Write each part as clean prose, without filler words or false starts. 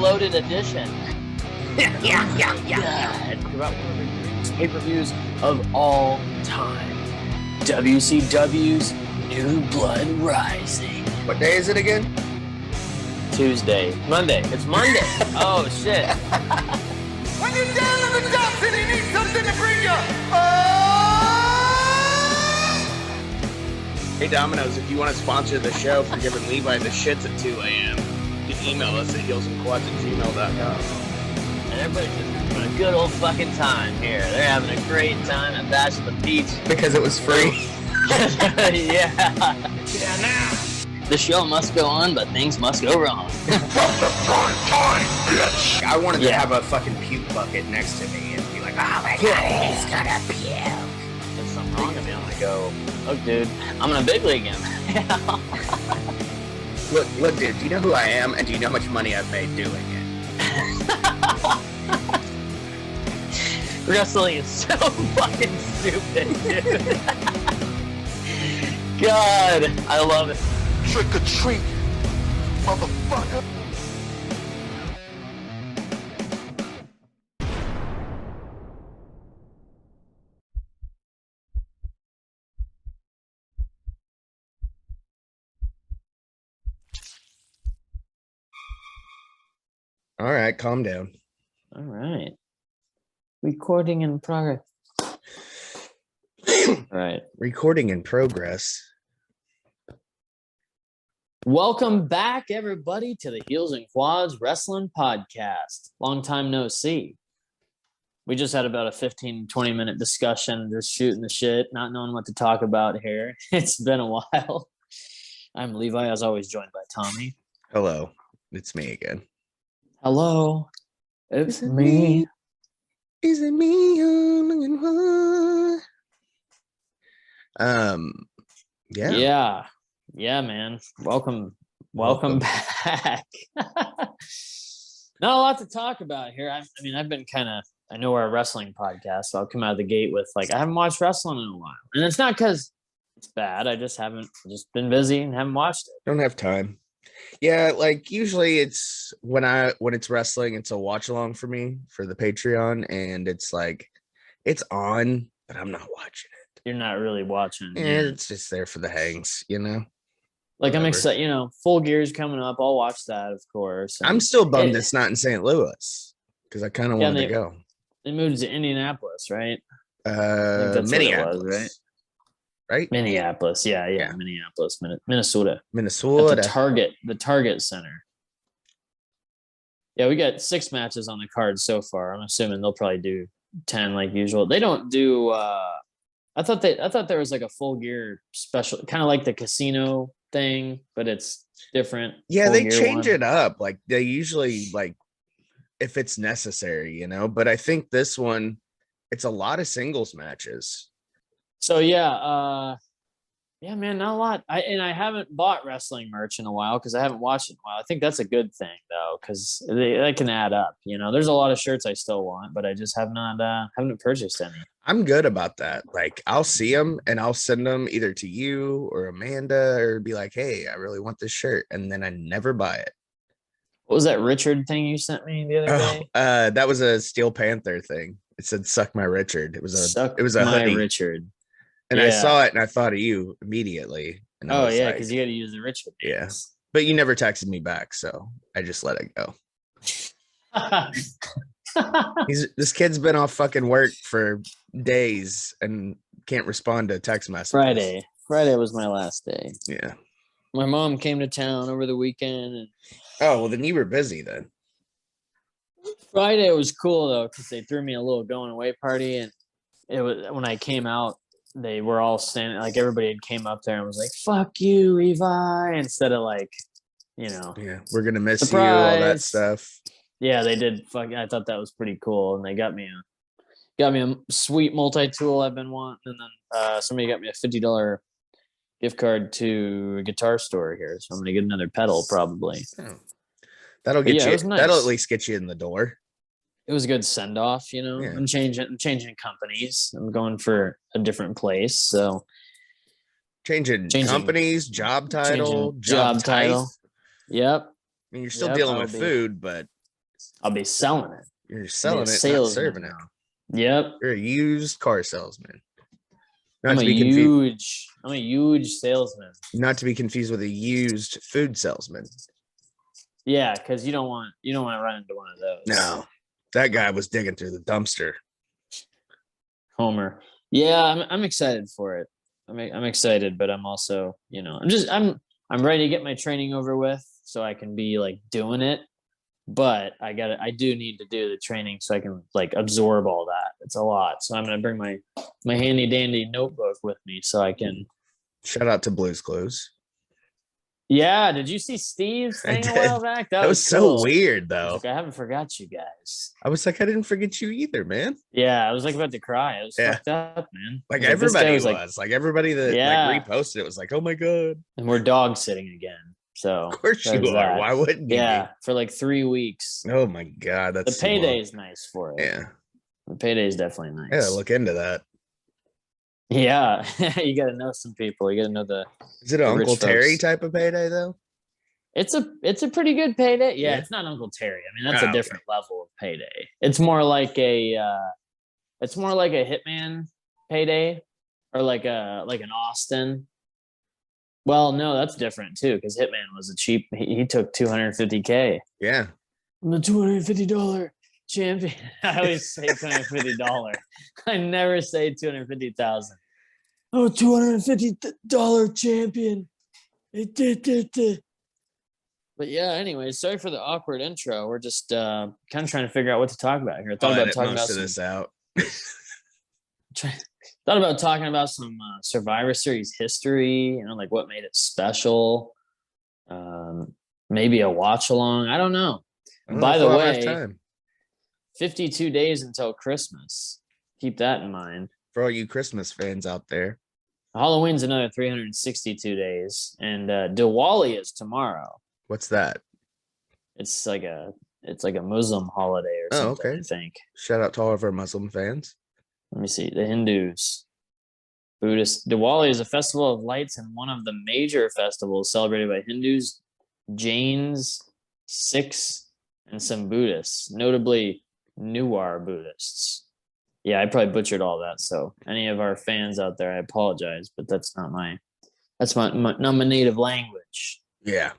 Reloaded edition. Yeah. About one of the greatest pay-per-views of all time. WCW's New Blood Rising. What day is it again? Tuesday. Monday. It's Monday. Oh, shit. When you're down in the dumps and you need something to bring you. Hey Domino's, if you want to sponsor the show for giving Levi the shits at 2 a.m., you can email us at heelsandquads@gmail.com. And everybody's just having a good old fucking time here. They're having a great time at Bash at the Beach. Because it was free. Yeah. Yeah, now. The show must go on, but things must go wrong. I wanted to have a fucking puke bucket next to me and be like, oh my god, he's gonna puke. There's something wrong with me. I'm gonna go, look, dude, I'm in a big league again. Look, dude, do you know who I am and do you know how much money I've made doing it? Wrestling is so fucking stupid, dude. God, I love it. Trick or treat, motherfucker. All right, calm down. All right. Recording in progress. All right. Recording in progress. Welcome back, everybody, to the Heels and Quads Wrestling Podcast. Long time no see. We just had about a 15, 20-minute discussion, just shooting the shit, not knowing what to talk about here. It's been a while. I'm Levi, as always, joined by Tommy. Hello, it's me again. Hello. It's me. Is it me you're looking for? Yeah. Yeah, man. Welcome back. Not a lot to talk about here. I mean, I've been I know we're a wrestling podcast, so I'll come out of the gate with I haven't watched wrestling in a while. And it's not because it's bad. I just been busy and haven't watched it. Don't have time. Yeah, usually it's when it's wrestling, it's a watch along for me for the Patreon, and it's it's on, but I'm not watching it. You're not really watching. And it's just there for the hangs, I'm Whatever. excited, Full Gear's coming up. I'll watch that, of course. And I'm still bummed it's not in St. Louis because I kind of wanted to go. They moved to Indianapolis, right? Minneapolis, right? Minneapolis, yeah, Minneapolis, Minnesota. Minnesota. At the Target Center. Yeah, we got 6 matches on the card so far. I'm assuming they'll probably do 10 like usual. They don't do. I thought there was a Full Gear special, kind of like the casino thing, but it's different. Yeah, Full they Gear change one. it up. They usually if it's necessary, But I think this one, it's a lot of singles matches. So yeah, man, not a lot. I haven't bought wrestling merch in a while because I haven't watched it in a while. I think that's a good thing though, because they can add up. There's a lot of shirts I still want, but I just haven't purchased any. I'm good about that. I'll see them and I'll send them either to you or Amanda or be like, hey, I really want this shirt. And then I never buy it. What was that Richard thing you sent me the other day? That was a Steel Panther thing. It said, suck my Richard. It was a hoodie. Richard. And yeah. I saw it and I thought of you immediitely. And oh yeah, because you got to use the Richard. Yeah, but you never texted me back, so I just let it go. This kid's been off fucking work for days and can't respond to text messages. Friday was my last day. Yeah, my mom came to town over the weekend. And oh well, then you were busy then. Friday was cool though because they threw me a little going away party, and it was when I came out. They were all standing, everybody had came up there and was like, fuck you, Levi, instead of yeah, we're gonna miss surprise. you, all that stuff. Yeah, they did. I thought that was pretty cool, and they got me a sweet multi-tool I've been wanting, and then somebody got me a $50 gift card to a guitar store here, so I'm gonna get another pedal probably. Oh. That'll get you. Nice. That'll at least get you in the door. It was a good send off, Yeah. I'm changing companies. I'm going for a different place, so changing companies, job title, job title. Yep. I mean, you're still dealing with food, but I'll be selling it. You're selling it, not salesman serving it. now. Yep. You're a used car salesman. I'm a huge salesman. Not to be confused with a used food salesman. Yeah, because you don't want to run into one of those. No, that guy was digging through the dumpster. Homer. Yeah, I'm excited for it. I'm excited, but I'm also, I'm ready to get my training over with so I can be like doing it. But I do need to do the training so I can like absorb all that. It's a lot. So I'm gonna bring my handy dandy notebook with me so I can. Shout out to Blue's Clues. Yeah, did you see Steve's thing a while back? That was cool. so weird, though. I haven't forgot you guys. I was like, I didn't forget you either, man. Yeah, I was like about to cry. I was fucked up, man. Like this everybody guy was. like, Like everybody that like reposted it was like, oh my god. and we're dog sitting again. So Of course you there's are. that. Why wouldn't you? Yeah, for like 3 weeks. Oh my god, The that's payday is nice for it. Yeah, The payday is definitely nice. yeah. Look into that. Yeah, you got to know some people. You got to know the. Is it an The rich Uncle Terry folks. type of payday though? It's a pretty good payday. Yeah, Yeah. It's not Uncle Terry. I mean, that's Oh, a different level of payday. It's more like a hitman payday, or like an Austin. Well, no, that's different too, because Hitman was a cheap. He took $250K. Yeah. I'm the $250 champion. I always say $250. I never say 250,000. Oh, $250 champion. But yeah, anyway, sorry for the awkward intro. We're just kind of trying to figure out what to talk about here. I thought I'll about edit talking most about of this out. thought about talking about some Survivor Series history, like what made it special. Maybe a watch along. I don't know. I don't By know the if I'll have way, time. 52 days until Christmas. Keep that in mind. For all you Christmas fans out there. Halloween's another 362 days, and Diwali is tomorrow. What's that? It's like a Muslim holiday or Oh, something. okay. I think. Shout out to all of our Muslim fans. Let me see. The Hindus, Buddhists. Diwali is a festival of lights and one of the major festivals celebrated by Hindus, Jains, Sikhs, and some Buddhists, notably Newar Buddhists. Yeah, I probably butchered all that. So any of our fans out there, I apologize, but that's not my native language. Yeah.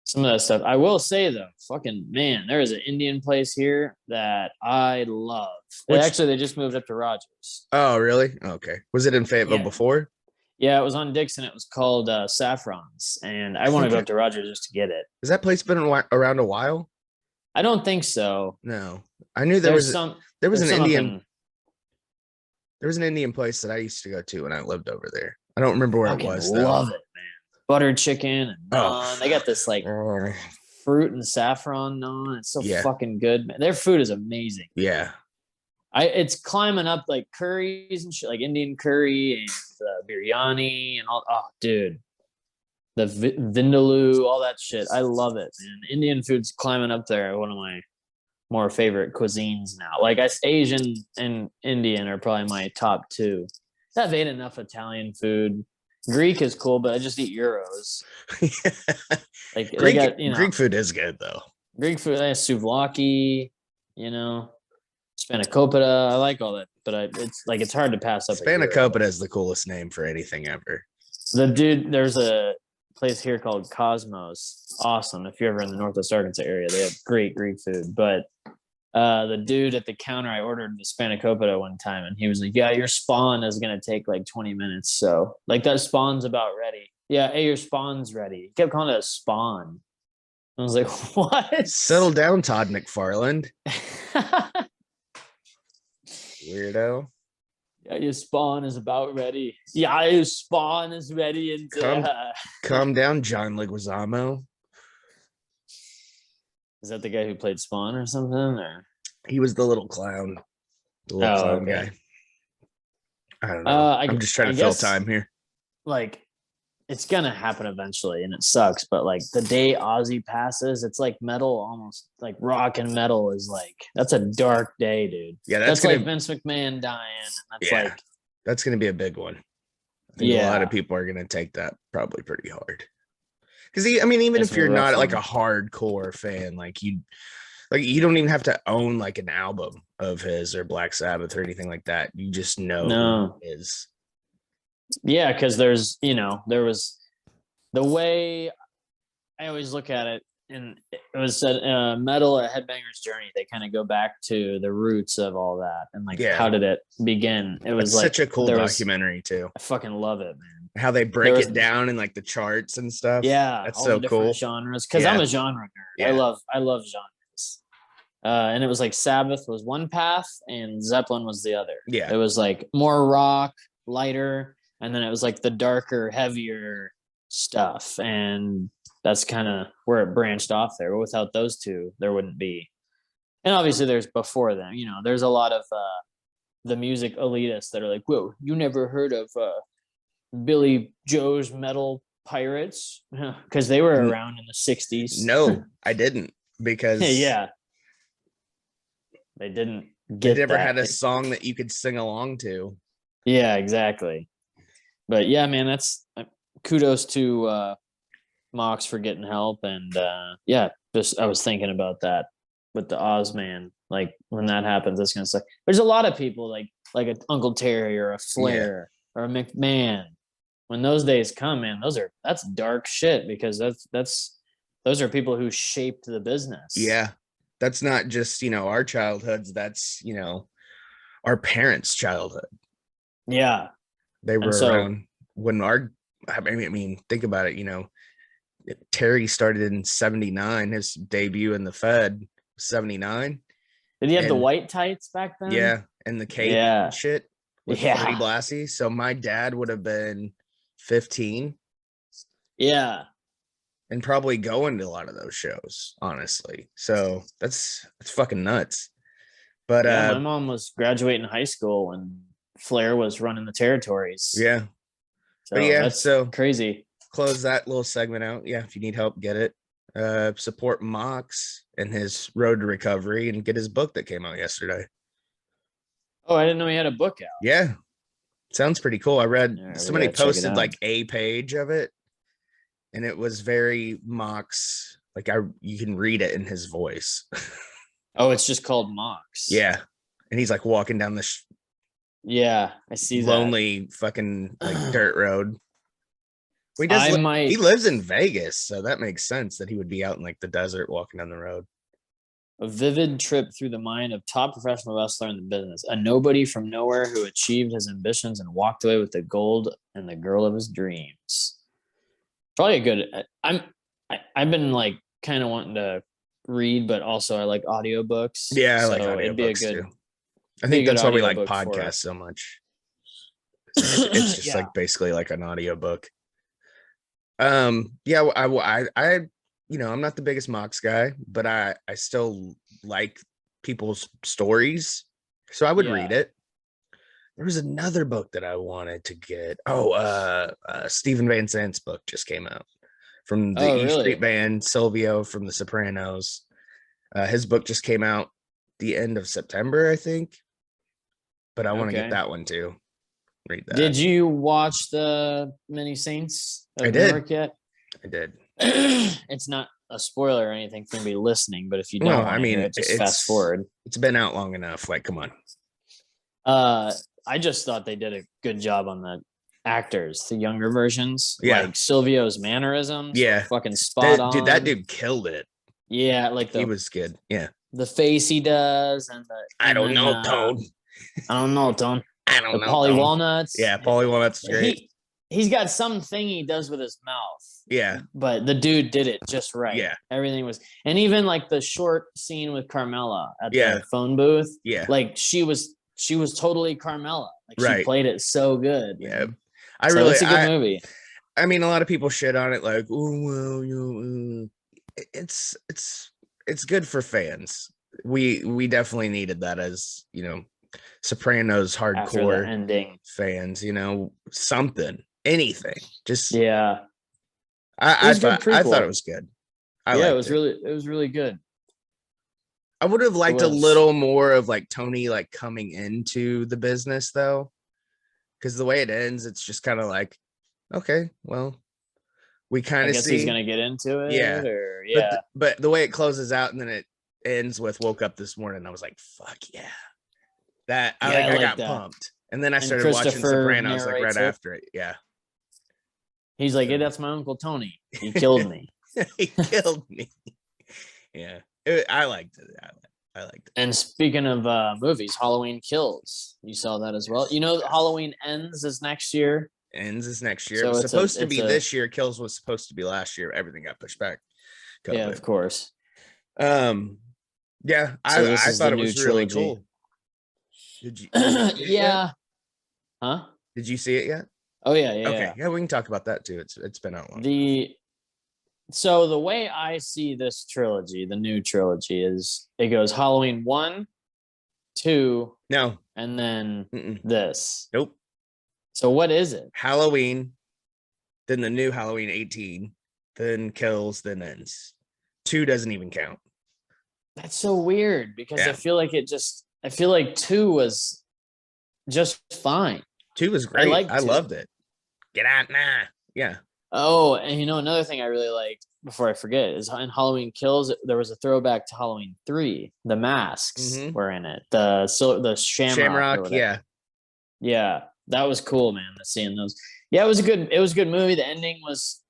Some of that stuff. I will say though, fucking man, there is an Indian place here that I love. Which- They just moved up to Rogers. Oh, really? Okay. Was it in Fayetteville Yeah. before? Yeah, it was on Dixon. It was called Saffron's, and I want to go up to Rogers just to get it. Has that place been around a while? I don't think so. No. I knew there was an there's some up Indian place that I used to go to when I lived over there. I don't remember where it fucking was though. love it, man. Butter chicken and Oh. naan. They got this like Oh, fruit and saffron naan. It's so Yeah. fucking good, man. Their food is amazing. yeah. It's climbing up like curries and shit, like Indian curry and biryani and all. Oh, dude, the vindaloo, all that shit. I love it, man. Indian food's climbing up there. One of my more favorite cuisines now. Like Asian and Indian are probably my top two. I've ate enough Italian food. Greek is cool, but I just eat gyros. Like they got, Greek food is good though. Greek food. They have souvlaki, spanakopita. I like all that, but it's hard to pass up. a gyro. Spanakopita is the coolest name for anything ever. There's a place here called Cosmos. Awesome. If you're ever in the Northwest Arkansas area, they have great Greek food. But the dude at the counter, I ordered the spanakopita one time, and he was like, "Yeah, your spawn is gonna take like 20 minutes. So like that spawn's about ready. Yeah, hey, your spawn's ready." He kept calling it a spawn. I was like, "What?" Settle down, Todd McFarland. Weirdo. Yeah, your spawn is about ready. Yeah, your spawn is ready. And Calm down, John Leguizamo. is that the guy who played Spawn or something? Or He was the little clown. The little Oh, clown okay. guy. I don't know. I'm just trying I to fill guess, time here. Like, it's gonna happen eventually, and it sucks. But like the day Ozzy passes, it's like metal, almost like rock and metal is like that's a dark day, dude. Yeah, That's gonna like Vince McMahon dying. And that's Yeah. like that's gonna be a big one. I think a lot Yeah. of people are gonna take that probably pretty hard. Because even It's if you're a rough not like a one. hardcore fan, like Like you don't even have to own like an album of his or Black Sabbath or anything like that. You just know No. who he is. Yeah, because there's, there was the way I always look at it, and it was said metal at Headbangers Journey. They kind of go back to the roots of all that and like Yeah. how did it begin? It was It's like such a cool there was- documentary too. I fucking love it, man. How they break was- it down in like the charts and stuff. Yeah, That's all so the different cool. genres because I'm Yeah. a genre nerd. Yeah. I love genres. And it was like Sabbath was one path and Zeppelin was the other. Yeah. It was like more rock, lighter, and then it was like the darker, heavier stuff. And that's kind of where it branched off there. Without those two, there wouldn't be. And obviously there's before them, there's a lot of the music elitists that are like, whoa, you never heard of Billy Joe's Metal Pirates? Because they were around in the 60s. No, I didn't because Yeah. They didn't they get never that. had a song that you could sing along to. Yeah, exactly. But yeah, man, that's kudos to Mox for getting help. And yeah, just I was thinking about that with the Ozman. Like when that happens, it's gonna suck. There's a lot of people like an Uncle Terry or a Flair or a McMahon. When those days come, man, that's dark shit because those are people who shaped the business. Yeah. That's not just, our childhoods. That's, our parents' childhood. Yeah. They were so- around when I mean, think about it, Terry started in 79, his debut in the Fed, 79. Did he have the And- white tights back then? Yeah. And the cape Yeah. and shit with Yeah. Freddie Blassie. So my dad would have been 15 Yeah. and probably going to a lot of those shows, honestly. So that's fucking nuts. But Yeah, my mom was graduating high school when Flair was running the territories. yeah, So but yeah, that's so crazy. close that little segment out. Yeah, if you need help, get it. Support Mox and his road to recovery and get his book that came out yesterday. Oh, I didn't know he had a book out. Yeah, sounds pretty cool. I read Yeah, we somebody gotta check it posted out. like a page of it, and it was very Mox. Like you can read it in his voice. Oh, it's just called Mox. Yeah, and he's like walking down the Yeah, I see that. lonely fucking like dirt road. Well, he does. I might He lives in Vegas, so that makes sense that he would be out in like the desert walking down the road. a vivid trip through the mind of top professional wrestler in the business, a nobody from nowhere who achieved his ambitions and walked away with the gold and the girl of his dreams. Probably a good. I've been like kind of wanting to read, but also I like audiobooks. Yeah, I like so it'd be a audiobooks good. too. I be a think good that's why we like audiobook for it. podcasts so much. It's just Yeah. like basically like an audiobook. Yeah, I I'm not the biggest Mox guy, but I still like people's stories, so I would Yeah. read it. There was another book that I wanted to get. Stephen Van Zandt's book just came out from the Oh, E really? Street Band, Silvio from The Sopranos. His book just came out the end of September, I think. But I want to Okay. get that one too. Read that. Did you watch the Many Saints of I did. Newark yet? I did. It's not a spoiler or anything for anybody listening, but if you don't, No, want I to mean, hear it, just it's- fast forward. It's been out long enough. Like, come on. I just thought they did a good job on the actors, the younger versions. Yeah. Like Silvio's mannerisms. were Yeah. fucking spot on. Dude, that dude killed it. Yeah, like He the was good. Yeah. face he does, and the I don't and know, then, Toad. I don't know, Tone. I The don't know. Polly Toad. Walnuts. Yeah, Paulie Walnuts is great. He's got something he does with his mouth. Yeah. But the dude did it just right. Yeah. Everything was, and even like the short scene with Carmella at Yeah. the phone booth, Yeah. like she was totally Carmella. Like she Right. played it so good. Yeah. man. I So really, it's a good movie. I mean, a lot of people shit on it, like, oh well, it's good for fans. We definitely needed that as Sopranos After the hardcore ending. fans. Something, anything. Just Yeah. I was a good thought prequel. it was good. Yeah, liked it was really good. I would have liked a was. little more of like Tony like coming into the business though, because the way it ends, it's just kind of like, okay, well, we kind I of guess see. he's gonna get into it. Yeah. Or But the way it closes out, and then ends with "Woke up this morning." I was like, "Fuck yeah!" That Yeah, I I like got that. pumped, and then I And started watching Christopher Sopranos like right narrates it. after it. Yeah, He's like, "Hey, that's my Uncle Tony. He killed me." he killed me. Yeah, I liked it. I liked it. And speaking of movies, Halloween Kills. You saw that as well. You know, Halloween Ends is next year. Ends is next year. So It was it's supposed to it's be a- this year. Kills was supposed to be last year. Everything got pushed back. Yeah, of course. Yeah, So this I is thought the it new was really trilogy. cool. Did you see it yet? Yeah. Huh? Did you see it yet? Oh yeah, yeah. Okay, yeah. yeah, we can talk about that too. It's been out long. So the way I see this trilogy, the new trilogy, is it goes Halloween 1, 2, No, and then mm-mm. this. Nope. So what is it? Halloween, then the new Halloween 18, then Kills, then Ends. 2 doesn't even count. That's so weird because Yeah. I feel like 2 was just fine. 2 was great. liked I 2. loved it. Get out now. Yeah. Oh, and another thing I really liked before I forget is in Halloween Kills, there was a throwback to Halloween 3. The masks Mhm. were in it. The shamrock. or Shamrock, whatever. yeah. Yeah, that was cool, man. Seeing those. Yeah, it was a good movie. The ending was,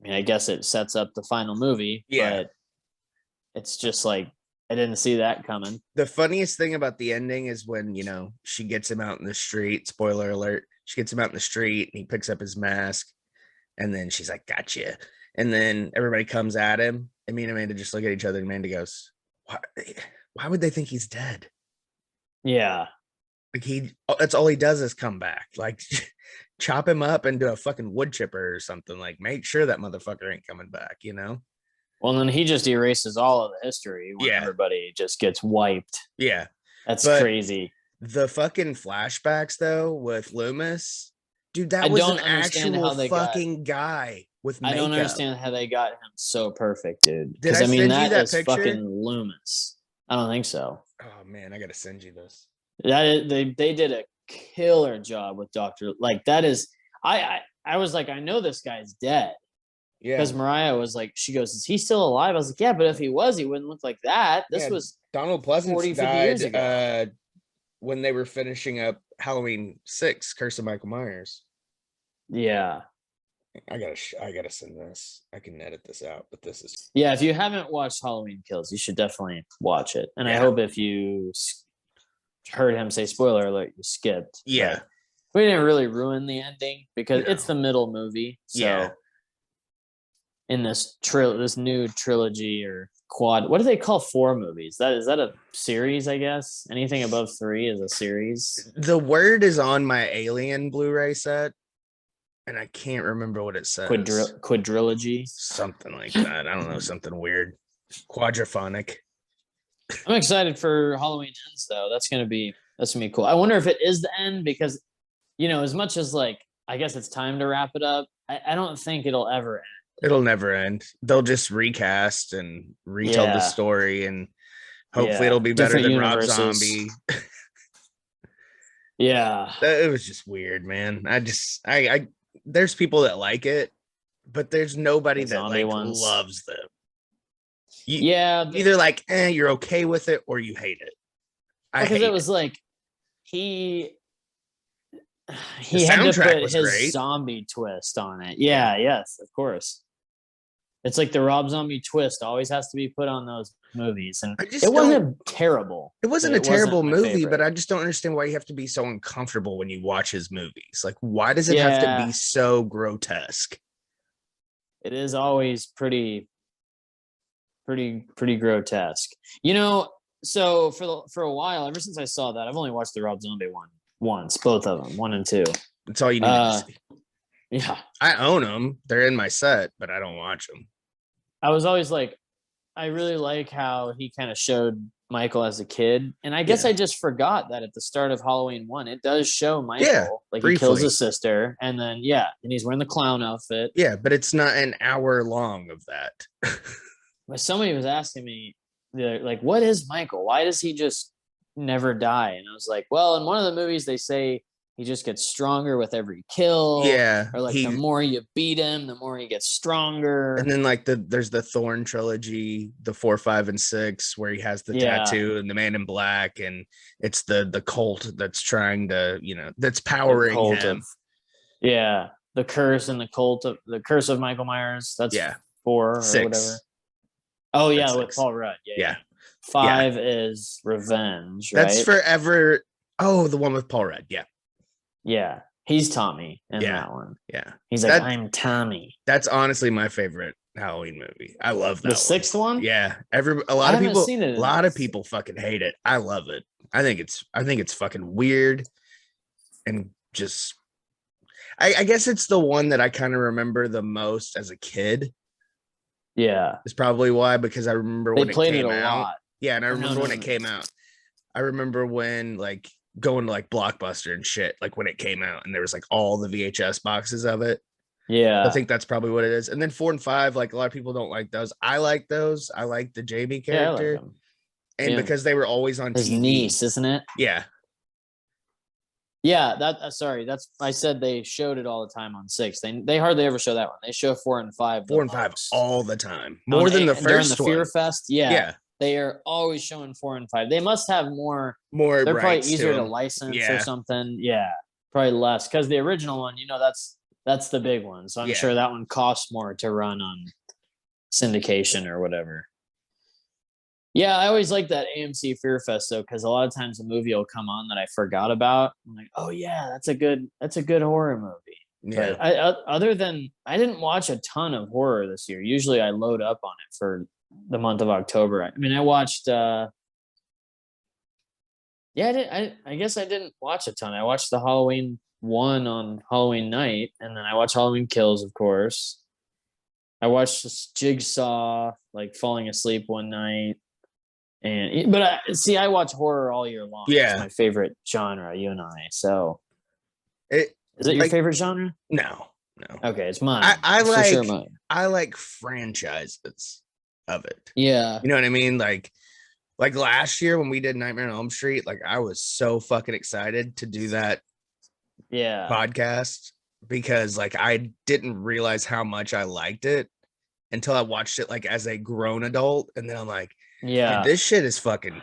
I mean, I guess it sets up the final movie. Yeah. But it's just like I didn't see that coming. The funniest thing about the ending is when, she gets him out in the street. Spoiler alert. She gets him out in the street and he picks up his mask. And then she's like, "Gotcha." And then everybody comes at him. And me and Amanda just look at each other. And Amanda goes, why would they think he's dead? Yeah. Like that's all he does is come back. Like chop him up and do a fucking wood chipper or something. Like make sure that motherfucker ain't coming back, Well, then he just erases all of the history when Yeah. everybody just gets wiped. Yeah. That's But crazy. The fucking flashbacks though with Loomis, dude, that I was don't an understand actual how they got- fucking guy with I makeup. don't understand how they got him so perfect, dude. Did Because I send you that that is picture? fucking Loomis. I don't think so. Oh man, I gotta send you this. They did a killer job with Doctor. Like that is, I was like, I know this guy's dead Yeah, because Mariah was like, she goes, "Is he still alive?" I was like, "Yeah, but if he was, he wouldn't look like that." This Yeah, was Donald Pleasance 40, 50 died years ago. when they were finishing up Halloween 6, Curse of Michael Myers. Yeah. I gotta send this. I can edit this out, but this is Yeah, if you haven't watched Halloween Kills, you should definitely watch it. And I Yeah. hope if you heard him say spoiler alert, you skipped. Yeah. But we didn't really ruin the ending because No. it's the middle movie. So Yeah. in this new trilogy or quad, what do they call 4 movies? Is that a series, I guess? Anything above 3 is a series. The word is on my Alien Blu-ray set, and I can't remember what it says. Quadrilogy. Something like that. I don't know, something weird. Quadraphonic. I'm excited for Halloween Ends though. That's gonna be cool. I wonder if it is the end because as much as like I guess it's time to wrap it up, I don't think it'll ever end. It'll never end. They'll just recast and retell the Yeah. story, and hopefully Yeah. it'll be better Different than Rob universes. Zombie. Yeah. It was just weird, man. I there's people that like it, but there's nobody The that zombie like ones. loves them. Yeah, Either like you're okay with it or you hate it. because it was like he The had to soundtrack put was his great. zombie twist on it. Yeah, yes, of course. It's like the Rob Zombie twist always has to be put on those movies, and I just it don't- wasn't terrible. It wasn't but a terrible my movie, favorite. but I just don't understand why you have to be so uncomfortable when you watch his movies. Like, why does it have to Yeah. be so grotesque? It is always pretty grotesque. So for a while, ever since I saw that, I've only watched the Rob Zombie one once, both of them, 1 and 2. That's all you need to see. Yeah, I own them; they're in my set, but I don't watch them. I was always like, I really like how he kind of showed Michael as a kid, and I guess Yeah. I just forgot that at the start of Halloween 1, it does show Michael, Yeah, like he kills briefly. his sister, and then and he's wearing the clown outfit. Yeah, but it's not an hour long of that. But somebody was asking me, they're like, what is Michael? Why does he just never die? And I was like, well, in one of the movies, they say he just gets stronger with every kill. Yeah, Or like the more you beat him, the more he gets stronger. And then like there's the Thorn trilogy, the 4, 5, and 6, where he has the tattoo and the Man in Black, and it's the cult that's trying to, that's powering him. The curse and the curse of Michael Myers. That's 4 or 6. whatever. Oh yeah, That's with 6. Paul Rudd. Yeah. 5 is Revenge. Right? That's forever. Oh, the one with Paul Rudd. Yeah. Yeah. He's Tommy in that one. Yeah. He's like, I'm Tommy. That's honestly my favorite Halloween movie. I love that. The 6th one? Yeah. A lot of people fucking hate it. I love it. I think it's fucking weird and just I guess it's the one that I kind of remember the most as a kid. Yeah. It's probably why, because I remember when it came out. Lot. Yeah, and I remember when it came out. I remember when like going to like Blockbuster and shit, like when it came out, and there was like all the VHS boxes of it. Yeah. I think that's probably what it is. And then 4 and 5, like a lot of people don't like those. I like those. I like the Jamie character. Yeah, I like and because they were always on his TV. niece, isn't it? Yeah. Yeah, I said they showed it all the time on 6. They hardly ever show that one. They show 4 and 5. 4 and 5 all the time. More than the first during the one. Fear Fest. Yeah. They are always showing 4 and 5. They must have more. They're probably easier to license or something. Yeah, probably less because the original one, that's the big one. So I'm sure that one costs more to run on syndication or whatever. Yeah, I always like that AMC Fear Fest though, because a lot of times a movie will come on that I forgot about. I'm like, oh yeah, that's a good horror movie. Yeah. But I didn't watch a ton of horror this year. Usually I load up on it for the month of October. I mean, I watched I guess I didn't watch a ton. I watched the Halloween one on Halloween night, and then I watched Halloween Kills, of course. I watched Jigsaw, like falling asleep one night. But I watch horror all year long. Yeah. It's my favorite genre, you and I. So is it your favorite genre? No. Okay, it's mine. I like franchises of it. Yeah. You know what I mean? Like last year when we did Nightmare on Elm Street, like I was so fucking excited to do that podcast because like I didn't realize how much I liked it until I watched it like as a grown adult, and then I'm like, yeah, this shit is fucking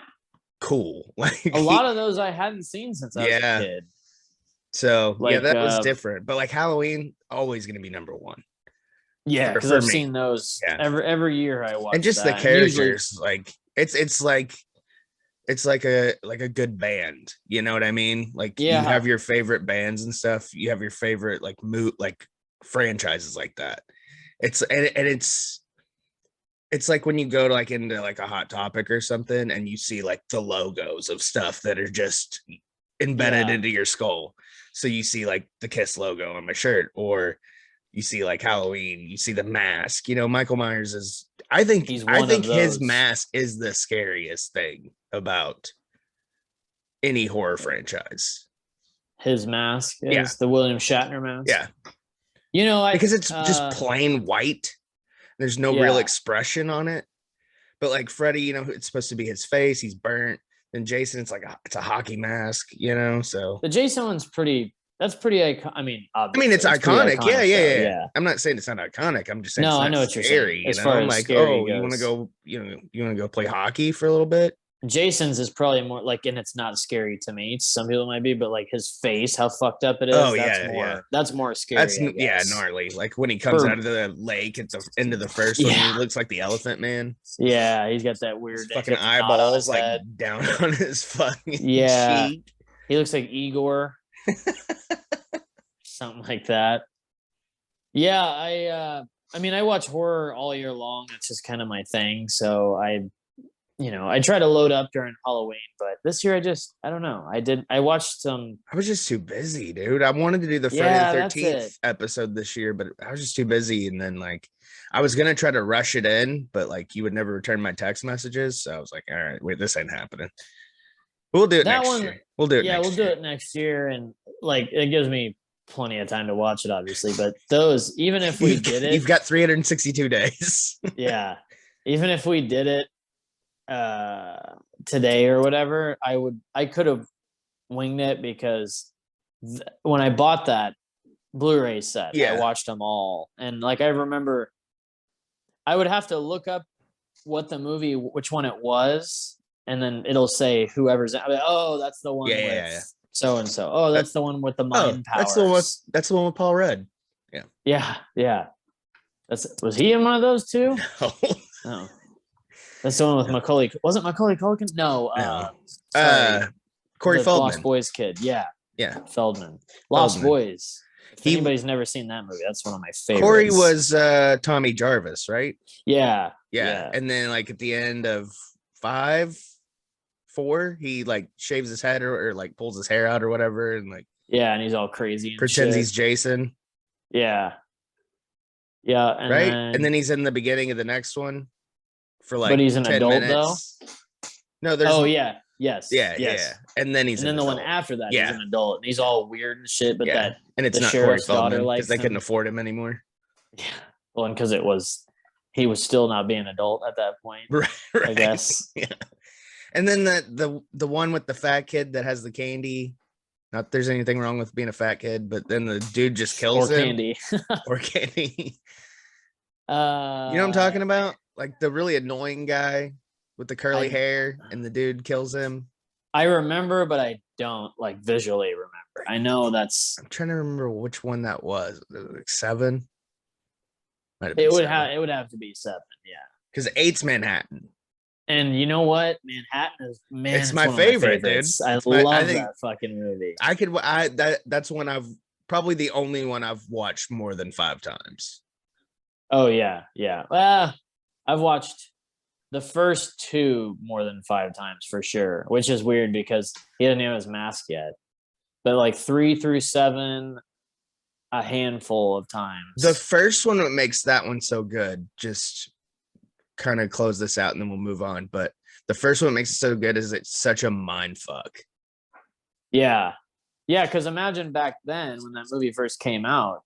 cool. Like a lot of those I hadn't seen since I was a kid. So that was different. But like Halloween, always gonna be number one. Yeah, because I've seen those every year I watch. And just the characters, like it's like a good band. You know what I mean? Like you have your favorite bands and stuff. You have your favorite like franchises like that. It's like when you go to like into like a Hot Topic or something and you see like the logos of stuff that are just embedded into your skull. So you see like the Kiss logo on my shirt, or you see like Halloween, you see the mask. Michael Myers is, I think his mask is the scariest thing about any horror franchise. His mask is the William Shatner mask. Yeah. Because it's just plain white. There's no real expression on it. But like Freddy, it's supposed to be his face. He's burnt. Then Jason, it's like it's a hockey mask, so. The Jason one's that's pretty iconic. I mean, it's iconic. Yeah. I'm not saying it's not iconic. I'm just saying it's not I know what you're scary. Saying. I'm like, you want to go, you want to go play hockey for a little bit? Jason's is probably more like, and it's not scary to me. Some people might be, but like his face, how fucked up it is. That's more scary. That's gnarly. Like when he comes out of the lake at the end of the first one, he looks like the Elephant Man. Yeah, he's got that weird fucking eyeballs like down on his fucking cheek. He looks like Igor. Something like that. Yeah, I mean, I watch horror all year long. That's just kind of my thing. So I try to load up during Halloween, but this year I don't know. I watched some. I was just too busy, dude. I wanted to do the Friday the 13th episode this year, but I was just too busy. And then like, I was going to try to rush it in, but like you would never return my text messages. So I was like, all right, wait, this ain't happening. We'll do it next year. We'll do it. Yeah, we'll do it next year. And like, it gives me plenty of time to watch it, obviously, but those, even if we did it, you've got 362 days. Yeah. Even if we did it today or whatever, I could have winged it because when I bought that Blu-ray set, Yeah. I watched them all, and like I remember, I would have to look up what the movie, which one it was, and then it'll say whoever's. I'm like, oh, that's the one Yeah, with yeah, yeah. so and so. Oh, that's the one with the Oh, mind powers. that's the one with Paul Rudd. Yeah, yeah. Was he in one of those too? No. No. That's the one with Macaulay. Wasn't Macaulay Culkin? No. No. Sorry. Corey The Feldman. Lost Boys kid. Yeah. Yeah. Feldman. Lost Feldman. Boys. If He- anybody's never seen that movie, that's one of my favorites. Corey was Tommy Jarvis, right? Yeah. Yeah. And then like at the end of 4, he like shaves his head or like pulls his hair out or whatever and like Yeah, and he's all crazy. And pretends shit. he's Jason, Yeah. Yeah. And right? Then, And then he's in the beginning of the next one for like but he's an 10 adult minutes. No, there's Oh yeah. Yes. yeah, Yes. yeah. And then he's And then an the one adult. after that, Yeah. he's an adult, and he's all weird and shit. But Yeah. that, and it's the not Corey sheriff's daughter Feldman likes because they couldn't him. afford him anymore. yeah, well, and because he was still not being adult at that point. Right. I guess. Yeah. And then the one with the fat kid that has the candy. Not that there's anything wrong with being a fat kid, but then the dude just kills Or him. candy. Or candy. You You know what I'm talking about? Like the really annoying guy with the curly hair, and the dude kills him. I remember, but I don't like visually remember. I know that's I'm trying to remember which one that was. Was it like 7? Might have been it would 7. have it would have to be 7, yeah. Because 8's Manhattan. And you know what? Manhattan is It's my one of my favorite, dude. favorites. I It's my- I love think- that fucking movie. That's one I've probably the only one I've watched more than 5 times. Oh yeah, yeah. Well, I've watched the first 2 more than 5 times for sure, which is weird because he doesn't have his mask yet. But like 3 through 7, a handful of times. The first one, what makes that one so good, just kind of close this out and then we'll move on. But the first one that makes it so good is it's such a mind fuck. Yeah. Yeah, because imagine back then when that movie first came out,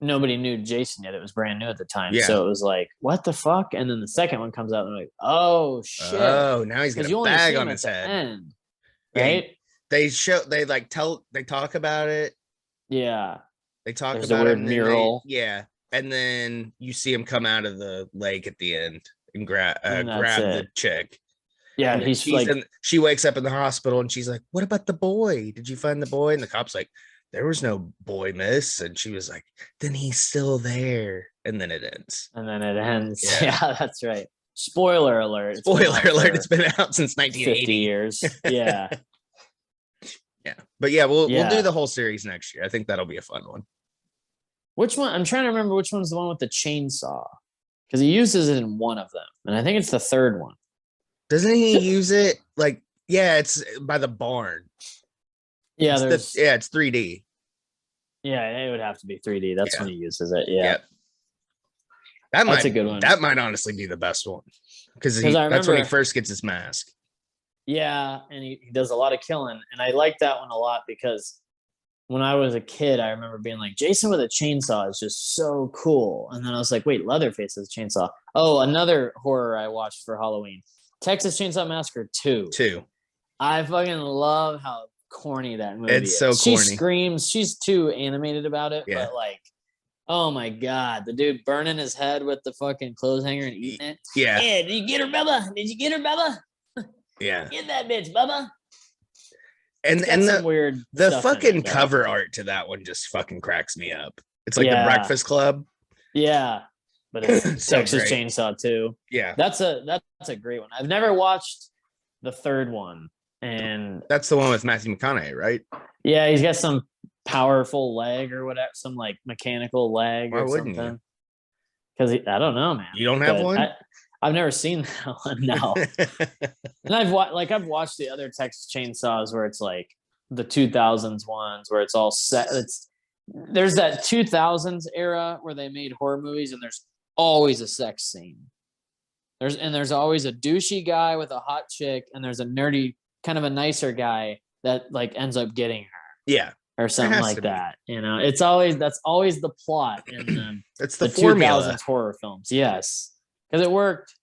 nobody knew Jason yet. It was brand new at the time. Yeah. So it was like, what the fuck? And then the second one comes out and they're like, oh shit. Oh, now he's got Because you a only see bag him on at his the head. end. Yeah, Right? They talk about it. Yeah. They talk There's a about weird it. and then mural. Yeah. And then you see him come out of the lake at the end and grab And that's grab the it. chick. Yeah. And And he's she's like, she wakes up in the hospital and she's like, "What about the boy? Did you find the boy?" And the cop's like, "There was no boy, miss." And she was like, "Then he's still there." And then it ends. and then it ends. Yeah. Yeah, that's right. Spoiler alert. It's been Spoiler out alert, for it's been out since 50 1980. years. Yeah. Yeah. But yeah, we'll Yeah. do the whole series next year. I think that'll be a fun one. Which one? I'm trying to remember which one's the one with the chainsaw. Because he uses it in one of them. And I think it's the third one. Doesn't he use it like it's by the barn. Yeah, It's it's 3D. Yeah, it would have to be 3D. That's Yeah. when he uses it. Yeah. Yep. That That's might a good one. That might honestly be the best one. Because 'Cause I that's when he remember- first gets his mask. Yeah, and he does a lot of killing. And I like that one a lot because when I was a kid, I remember being like, Jason with a chainsaw is just so cool. And then I was like, wait, Leatherface has a chainsaw. Oh, another horror I watched for Halloween. Texas Chainsaw Massacre 2. 2. I fucking love how corny that movie It's is. so She corny. screams. She's too animated about it, Yeah. but like, oh my god, the dude burning his head with the fucking clothes hanger and eating it. Yeah. Yeah, did you get her, Bubba? Did you get her, Bubba? Yeah. Get that bitch, Bubba. And Got and some the weird the stuff in fucking it, though. cover art to that one just fucking cracks me up. It's like Yeah. the Breakfast Club. Yeah, but it's So Texas great. Chainsaw 2. Yeah. That's a great one. I've never watched the third one, and That's the one with Matthew McConaughey, right? yeah, he's got some powerful leg or whatever, some like mechanical leg Why or wouldn't you? something. Because I don't know, man. You don't have But one? I've never seen that one. No, and I've watched the other Texas Chainsaws where it's like the 2000s ones where it's all set. There's that 2000s era where they made horror movies, and there's always a sex scene. There's always a douchey guy with a hot chick, and there's a nerdy, kind of a nicer guy that like ends up getting her Yeah. or something has like to be. that. You know, that's always the plot in It's the the formula. 2000s horror films. Yes, because it worked.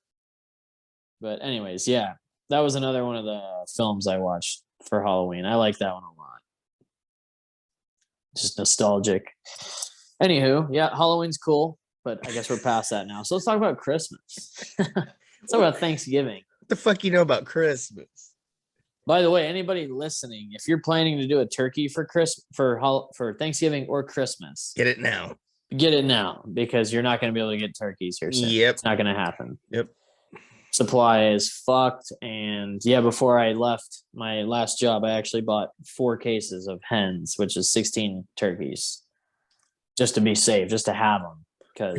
But anyways, yeah, that was another one of the films I watched for Halloween. I like that one a lot. Just nostalgic. Anywho, yeah, Halloween's cool, but I guess we're past that now. So let's talk about Christmas. Let's talk about Thanksgiving. What the fuck you know about Christmas? By the way, anybody listening, if you're planning to do a turkey for Thanksgiving or Christmas, Get it now. get it now because you're not going to be able to get turkeys here soon. Yep. It's not going to happen. Yep. Supply is fucked. And yeah, before I left my last job, I actually bought 4 cases of hens, which is 16 turkeys, just to be safe, just to have them. Because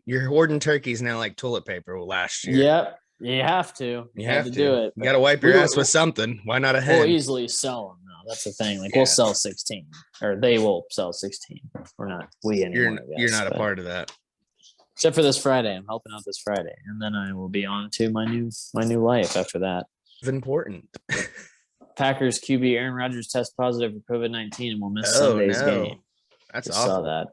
You're hoarding turkeys now like toilet paper last year. Yep, you have to. You have to do it. You got to wipe your We- ass with something. Why not a We'll hen? easily sell them though. That's the thing. Like Yeah. we'll sell 16, or they will sell 16. We're not we anymore. You're I guess, not a but- part of that. Except for this Friday. I'm helping out this Friday, and then I will be on to my new life after that. It's important. Packers QB Aaron Rodgers test positive for COVID-19 and will miss Oh, Sunday's no. game. That's Just saw awful. that.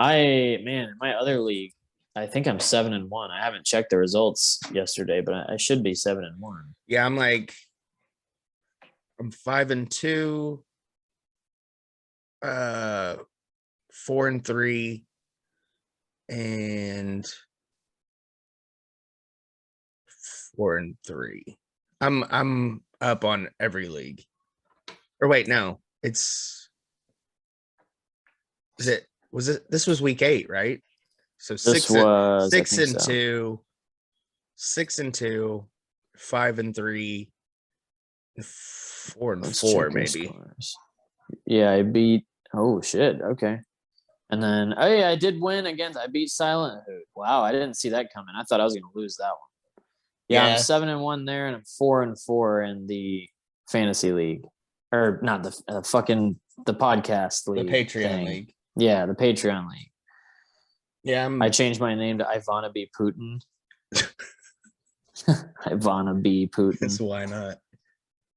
In my other league, I think I'm 7-1. I haven't checked the results yesterday, but I should be 7-1. Yeah, I'm 5-2, 4-3, and 4-3. I'm up on every league. Or wait, no, this was week 8, right? So This was 6-2, 6-2, 5-3, and 4-4 maybe. Yeah, I beat. Oh shit. Okay. And then I did win against. I beat Silent Hood. Wow, I didn't see that coming. I thought I was going to lose that one. Yeah, Yeah. I'm 7-1 there, and I'm 4-4 in the fantasy league, or not the the podcast The league, Patreon thing. league. Yeah, the Patreon league. Yeah, I changed my name to Ivana B. Putin. Ivana B. that's Putin. why not.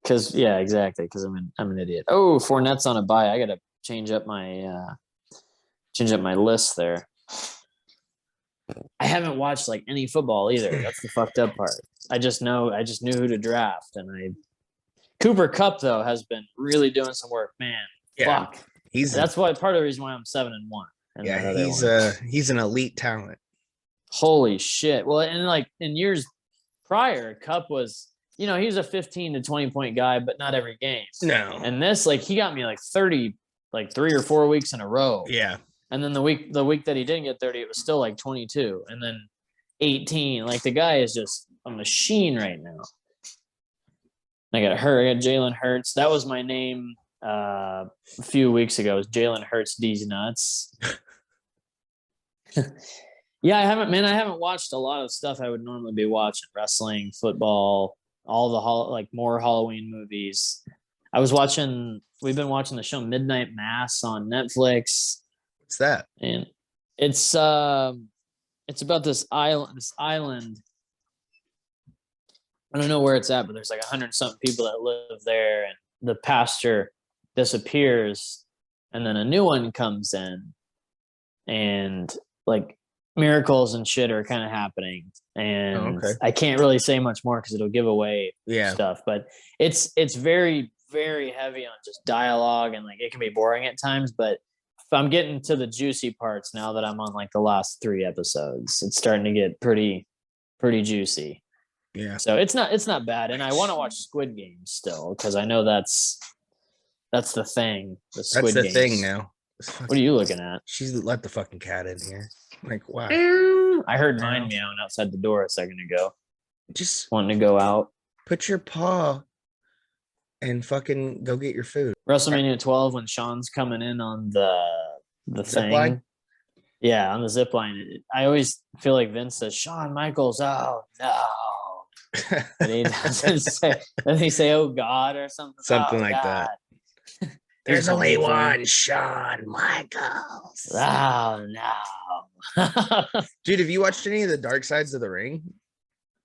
Because yeah, exactly. Because I'm an idiot. Oh, Fournette's on a bye. I gotta change up my list there. I haven't watched like any football either. That's the fucked up part. I just knew who to draft, and Cooper Kupp though has been really doing some work, man. Yeah, Fuck. he's That's why part of the reason why I'm 7-1. in that yeah, other one. he's an elite talent. Holy shit. Well, and like in years prior, Kupp was, he was a 15 to 20 point guy, but not every game. No. And this, like, he got me like 30, like 3 or 4 weeks in a row. Yeah. And then the week that he didn't get 30, it was still like 22. And then 18. Like the guy is just a machine right now. I got Jalen Hurts. That was my name a few weeks ago. It was Jalen Hurts D's nuts. Yeah, I haven't watched a lot of stuff I would normally be watching. Wrestling, football, all the more Halloween movies. We've been watching the show Midnight Mass on Netflix. What's that? And it's about this island. I don't know where it's at, but there's like 100-something people that live there, and the pastor disappears, and then a new one comes in, and like miracles and shit are kind of happening. And okay. I can't really say much more because it'll give away Yeah. stuff, but it's very, very heavy on just dialogue, and like it can be boring at times, but I'm getting to the juicy parts now that I'm on like the last 3 episodes. It's starting to get pretty juicy. Yeah. So it's not bad. And I want to watch Squid Games still, because I know that's the thing. The Squid That's the Games. thing now. What are you looking at? She's let the fucking cat in here. Like, wow. I heard mine meowing outside the door a second ago, Just wanting to go out. put your paw and fucking go get your food. WrestleMania 12, when Sean's coming in on the Zip thing. line? Yeah, on the zip line. I always feel like Vince says, Shawn Michaels, oh no. And he doesn't say, doesn't he say, oh God, or something? Something Oh, like that. God. There's only something. one Shawn Michaels. Oh no. Dude, have you watched any of the Dark Sides of the Ring?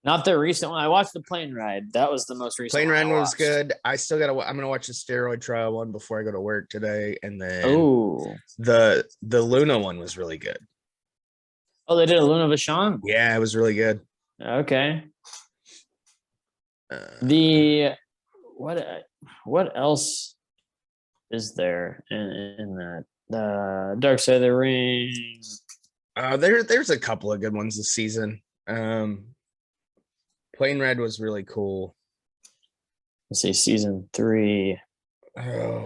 Not the recent one. I watched the plane ride. That was the most recent Plane one I Ride was watched. good. I still gotta. I'm gonna watch the steroid trial one before I go to work today, and then Oh. the Luna one was really good. Oh, they did a Luna Vachon? Yeah, it was really good. Okay. Uh, what else is there in that? The Dark Side of the Ring. There's a couple of good ones this season. Plain Red was really cool. Let's see, season 3. Oh,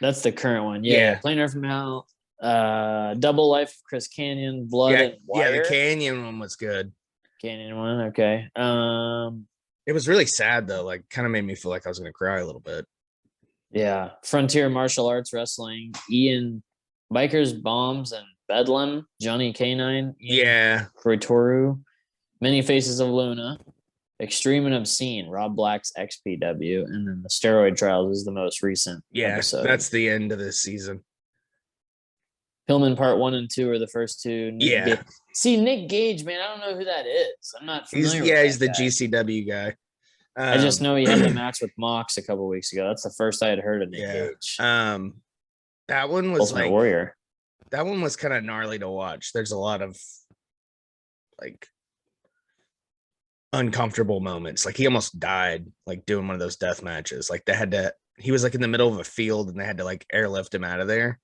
That's the current one? Yeah, Yeah. Plain Red from Hell. Double Life of Chris Canyon, Blood yeah, and Wire. the Canyon one was good. Canyon one. Okay. It was really sad though. Like, kind of made me feel like I was gonna cry a little bit. Yeah, Frontier Martial Arts Wrestling, Ian Bikers, Bombs, and Bedlam, Johnny K9, Ian Yeah, Kroitoru, Many Faces of Luna, Extreme and Obscene, Rob Black's XPW, and then the Steroid Trials is the most recent episode. that's the end of this season. Hillman Part 1 and 2 are the first two. Yeah. See, Nick Gage, man, I don't know who that is. I'm not familiar with He's the that guy. GCW guy. I just know he had the match with Mox a couple weeks ago. That's the first I had heard of Nick Yeah. Gage. That one was Ultimate like Warrior. that one was kind of gnarly to watch. There's a lot of like uncomfortable moments. Like he almost died like doing one of those death matches. Like he was like in the middle of a field and they had to like airlift him out of there.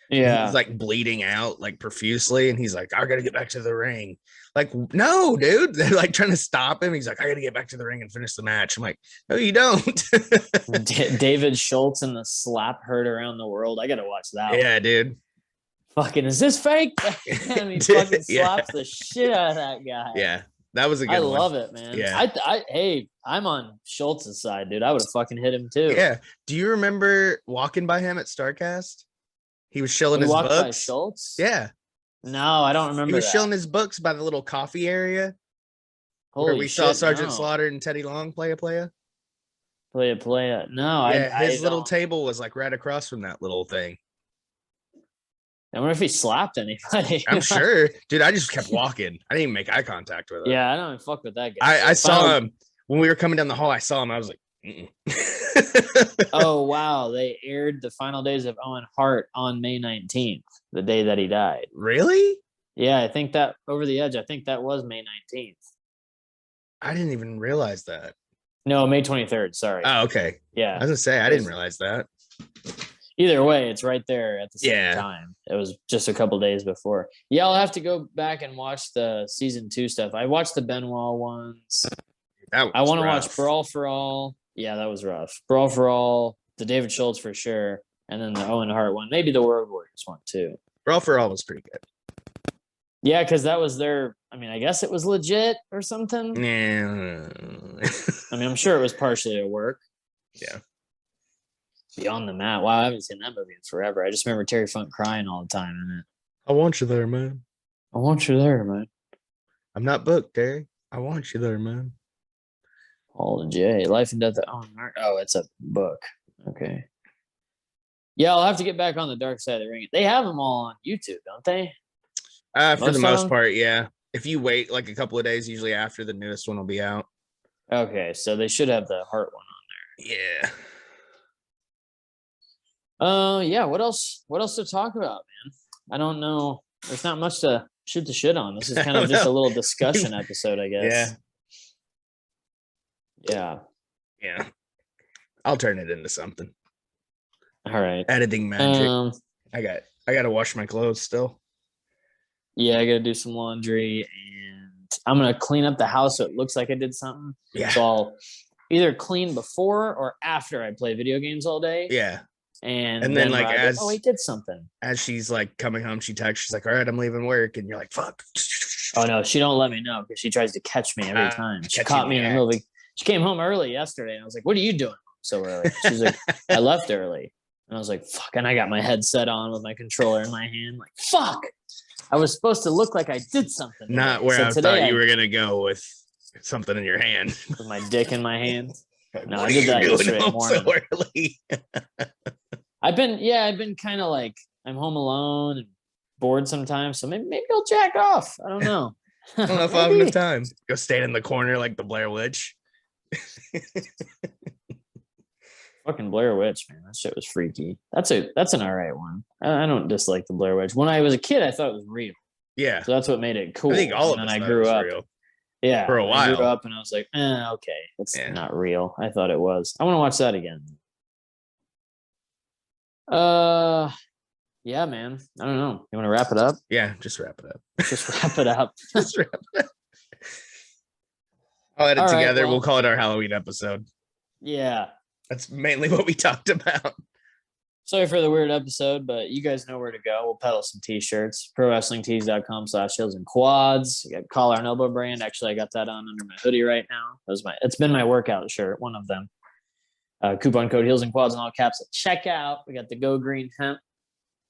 Yeah. He's like bleeding out like profusely and he's like, I gotta get back to the ring. Like, no, dude. They're like trying to stop him. He's like, I gotta get back to the ring and finish the match. I'm like, no, you don't. David Schultz and the slap heard around the world. I gotta watch that one. Yeah, dude. Fucking, is this fake? And he fucking slaps the shit out of that guy. Yeah, that was a good I one. love it, man. Yeah. Hey, I'm on Schultz's side, dude. I would have fucking hit him too. Yeah. Do you remember walking by him at Starcast? He was shilling You his walked by books. Schultz? Yeah. No, I don't remember. He was that. shilling his books by the little coffee area Holy where we saw shit, Sergeant no. Slaughter and Teddy Long play. Play it. No, Yeah, I his little don't. table was like right across from that little thing. I wonder if he slapped anybody. I'm sure. Dude, I just kept walking. I didn't even make eye contact with him. Yeah, I don't even fuck with that guy. I saw him when we were coming down the hall. I saw him. I was like, mm-mm. Oh, wow. They aired the final days of Owen Hart on May 19th, the day that he died. Really? Yeah, I think that Over the Edge, I think that was May 19th. I didn't even realize that. No, May 23rd. Sorry. Oh, okay. I Yeah. was gonna say I didn't realize that. Either way, it's right there at the same Yeah. time. It was just a couple days before. Yeah, I'll have to go back and watch the season 2 stuff. I watched the Benoit ones. That I was want to watch rough. Brawl for All. Yeah, that was rough. Brawl for All, the David Schultz for sure, and then the Owen Hart one, maybe the World Warriors one too. Brawl for All was pretty good. Yeah, because that was their. I mean, I guess it was legit or something. Yeah. I mean, I'm sure it was partially a work. Yeah. Beyond the Mat. Wow, I haven't seen that movie in forever. I just remember Terry Funk crying all the time in it. I want you there, man. I want you there, man. I'm not booked, Terry. I want you there, man. Paul and Jay, Life and Death of Owen Hart. Oh, it's a book. Okay. Yeah, I'll have to get back on the Dark Side of the Ring. They have them all on YouTube, don't they? For Most the of most them? part, yeah. If you wait like a couple of days, usually after the newest one will be out. Okay, so they should have the Hart one Yeah. on. Yeah. What else? What else to talk about, man? I don't know. There's not much to shoot the shit on. This is kind I of just a know. little discussion episode, I guess. Yeah. Yeah. I'll turn it into something. All right. Editing magic. Um, I gotta wash my clothes still. yeah, I gotta do some laundry and I'm gonna clean up the house so it looks like I did something. Yeah. So I'll either clean before or after I play video games all day. Yeah. And then, like, I go, as- oh, he did something. As she's like coming home, she texts, she's like, all right, I'm leaving work. And you're like, fuck. Oh no, she don't let me know because she tries to catch me every time. She catch caught you me in the in the middle of she came home early yesterday and I was like, what are you doing so early? She's like, I left early. And I was like, fuck. And I got my headset on with my controller in my hand. Like, fuck. I was supposed to look like I did something. Not today. where So I today thought you were gonna go with something in your hand. with my dick in my hand. No, I What are did you that doing yesterday home morning. so early? I've been kind of like I'm home alone and bored sometimes. So maybe I'll jack off. I don't know. I don't know if I have enough time. Go stand in the corner like the Blair Witch. Fucking Blair Witch, man. That shit was freaky. That's an all right one. I don't dislike the Blair Witch. When I was a kid, I thought it was real. Yeah. So that's what made it cool. I think all of and us then I thought it grew was up. real. Yeah, For a I grew while. up and I was like, okay, it's Yeah. not real. I thought it was. I want to watch that again. Yeah, man. I don't know. You want to wrap it up? Yeah, just wrap it up. Just wrap it up. Just wrap it up. I'll edit All right, together. well- We'll call it our Halloween episode. Yeah. That's mainly what we talked about. Sorry for the weird episode, but you guys know where to go. We'll peddle some t-shirts. ProWrestlingTees.com/heels and quads. You got Collar and Elbow brand. Actually, I got that on under my hoodie right now. It's been my workout shirt, one of them. Coupon code heels and quads in all caps at checkout. We got the Go Green Hemp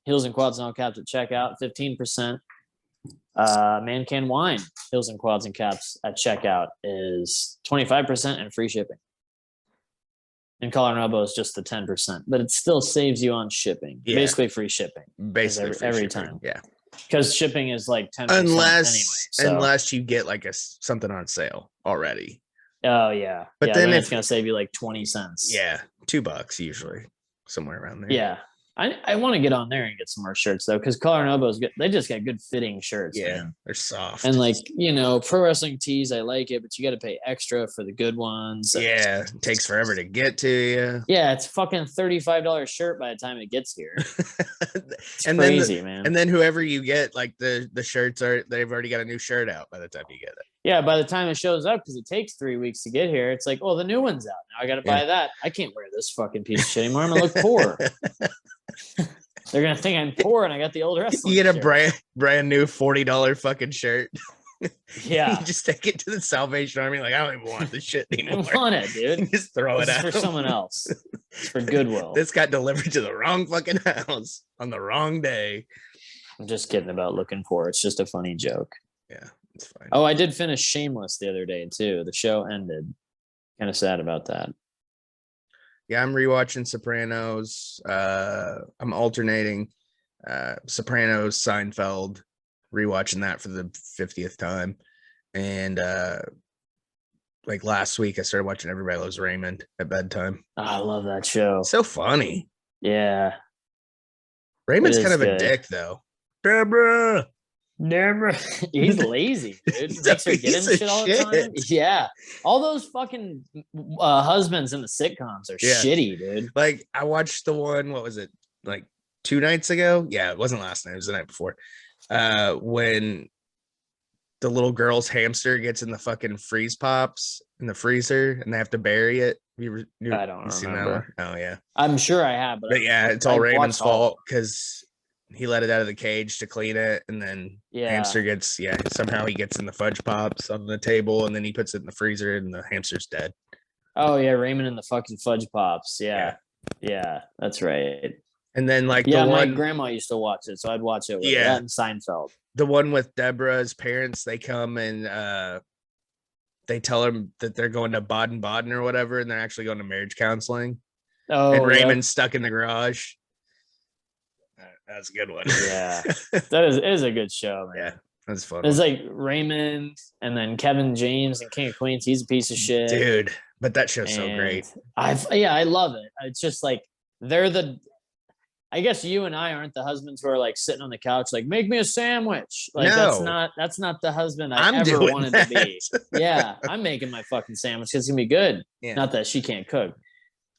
heels and quads in all caps at checkout, 15%. Man Can Wine heels and quads and caps at checkout is 25% and free shipping. And Collar and Elbow is just the 10%, but it still saves you on shipping. Yeah. Basically free shipping. Basically, free every shipping. time. Yeah. Because shipping is like 10% Unless anyway. So. unless you get like something on sale already. Oh yeah. But Yeah, then it's if- gonna save you like 20 cents. Yeah, $2 usually, somewhere around there. Yeah. I want to get on there and get some more shirts though, because Collar and Elbow is good. They just got good fitting shirts, Yeah, man. they're soft. And like, Pro Wrestling Tees, I like it, but you got to pay extra for the good ones. And- yeah, it takes forever to get to you. Yeah, it's fucking $35 shirt by the time it gets here. It's And then crazy, man. And then whoever you get, like the shirts they've already got a new shirt out by the time you get it. Yeah, by the time it shows up, because it takes 3 weeks to get here, it's like, oh, the new one's out. Now I got to buy that. I can't wear this fucking piece of shit anymore. I'm going to look poor. They're going to think I'm poor and I got the old wrestling You get a shirt. brand new $40 fucking shirt. Yeah. You just take it to the Salvation Army. Like, I don't even want this shit I anymore. want it, dude. Just throw it This is out for someone else. It's for Goodwill. This got delivered to the wrong fucking house on the wrong day. I'm just kidding about looking poor. It's just a funny joke. Yeah, it's fine. Oh, I did finish Shameless the other day, too. The show ended. Kind of sad about that. Yeah, I'm rewatching Sopranos. I'm alternating Sopranos, Seinfeld, rewatching that for the 50th time. And like last week, I started watching Everybody Loves Raymond at bedtime. Oh, I love that show. So funny. Yeah. Raymond's It kind is of a good. dick, though. Deborah. Never. He's lazy, dude. He's a Makes her get piece in of shit all the time. shit. Yeah. All those fucking husbands in the sitcoms are Yeah. shitty, dude. Like, I watched the one, what was it, like 2 nights ago? Yeah, it wasn't last night, it was the night before. When the little girl's hamster gets in the fucking freeze pops in the freezer and they have to bury it. I don't seen that remember. one? Oh, yeah. I'm sure I have, but But yeah, it's all I've Raymond's watched all of fault because he let it out of the cage to clean it, and then Yeah. hamster gets somehow he gets in the fudge pops on the table, and then he puts it in the freezer, and the hamster's dead. Oh yeah, Raymond and the fucking fudge pops. Yeah. Yeah, that's right. And then like Yeah, the my one, grandma used to watch it, so I'd watch it with Yeah. that and Seinfeld. the one with Deborah's parents, they come and they tell him that they're going to Baden-Baden or whatever, and they're actually going to marriage counseling. Oh, And yeah. Raymond's stuck in the garage. That's a good one. Yeah. It is a good show, man. Yeah, that's fun. It's like Raymond and then Kevin James and King of Queens. He's a piece of shit. Dude, but that show's so great. I love it. It's just like I guess you and I aren't the husbands who are like sitting on the couch, like, make me a sandwich. Like No. that's not the husband I I'm ever doing wanted that. to be. Yeah. I'm making my fucking sandwich because it's gonna be good. Yeah. Not that she can't cook.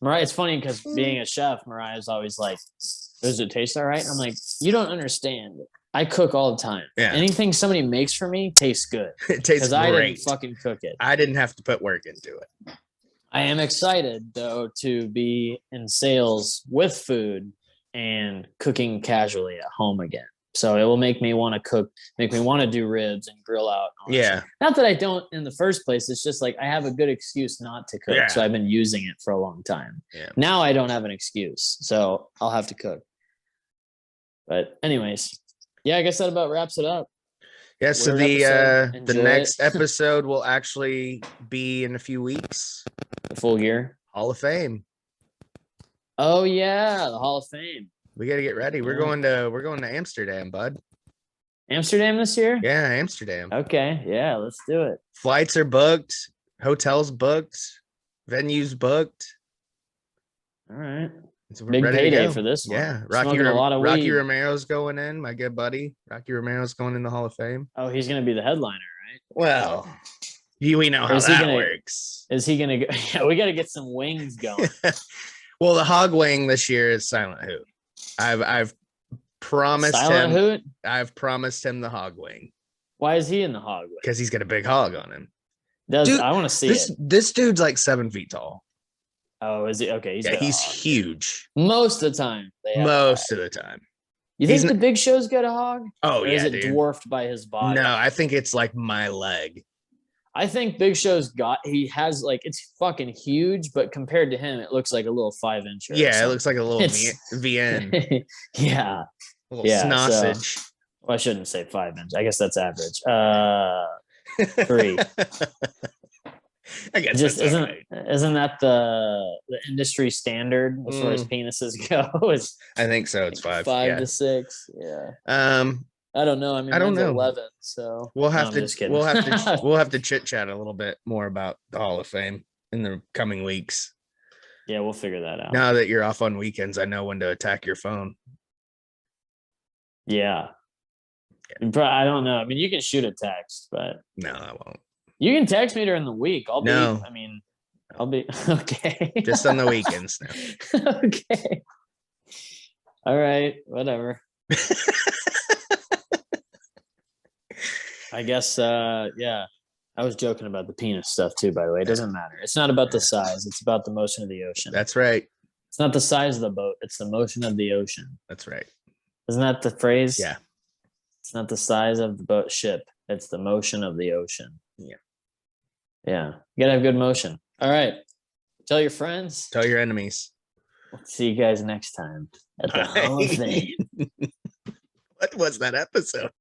Mariah, it's funny because being a chef, Mariah's always like, does it taste all right? And I'm like, you don't understand. I cook all the time. Yeah. Anything somebody makes for me tastes good It tastes because I didn't great. fucking cook it. I didn't have to put work into it. I am excited though to be in sales with food and cooking casually at home again. So it will make me want to cook, make me want to do ribs and grill out. and all that Yeah. shit. Not that I don't in the first place. It's just like I have a good excuse not to cook. Yeah. So I've been using it for a long time. Yeah. Now I don't have an excuse. So I'll have to cook. But anyways, yeah, I guess that about wraps it up. Yeah. So Weird episode. the Enjoy next it. episode will actually be in a few weeks. The full gear. Hall of Fame. Oh yeah, the Hall of Fame. We got to get ready. We're Yeah. going to Amsterdam, bud. Amsterdam this year? Yeah, Amsterdam. Okay, yeah, let's do it. Flights are booked, hotels booked, venues booked. All right. So we're Big ready to payday go. for this one. Yeah, Smoking a lot of Rocky weed. Romero's going in, my good buddy. Rocky Romero's going in the Hall of Fame. Oh, he's gonna be the headliner, right? Well, We know Or how is he that gonna- works. Is he gonna go? Yeah, we got to get some wings going. Well, the hog wing this year is Silent Hoot. I've promised Silent him. Hoot. I've promised him the hog wing Why is he in the hog? because he's got a big hog on him. Dude, Dude, I want to see This it. this dude's like 7 feet tall. Oh, is he? Okay, he's Yeah, got a he's hog. huge Most of the time. They have a most hog. of the time. You he's think the n- Big Show's got a hog? Oh Or yeah, is it dude. dwarfed by his body? No, I think it's like my leg. I think Big Show's he has like it's fucking huge, but compared to him, it looks like a little 5-inch. Yeah, it looks like a little It's- VN, yeah. little Yeah, so- sausage. Well, I shouldn't say 5-inch. I guess that's average. 3. I guess Just that's isn't all right. isn't that the industry standard as far as penises go? Is I think so. It's 5. 5 yeah. to 6. Yeah. Um, I don't know. I mean, I don't mine's know. 11. So we'll No, have I'm to just kidding. we'll have to chit chat a little bit more about the Hall of Fame in the coming weeks. Yeah, we'll figure that out. Now that you're off on weekends, I know when to attack your phone. Yeah. I don't know. I mean, you can shoot a text, but No, I won't. you can text me during the week. I'll No. be okay. Just on the weekends now. Okay. All right, whatever. I guess yeah. I was joking about the penis stuff too, by the way. It doesn't matter. It's not about the size, it's about the motion of the ocean. That's right. It's not the size of the boat, it's the motion of the ocean. That's right. Isn't that the phrase? Yeah. It's not the size of the boat ship, it's the motion of the ocean. Yeah. Yeah. You gotta have good motion. All right. Tell your friends. Tell your enemies. We'll see you guys next time at the Hall of Fame. What was that episode?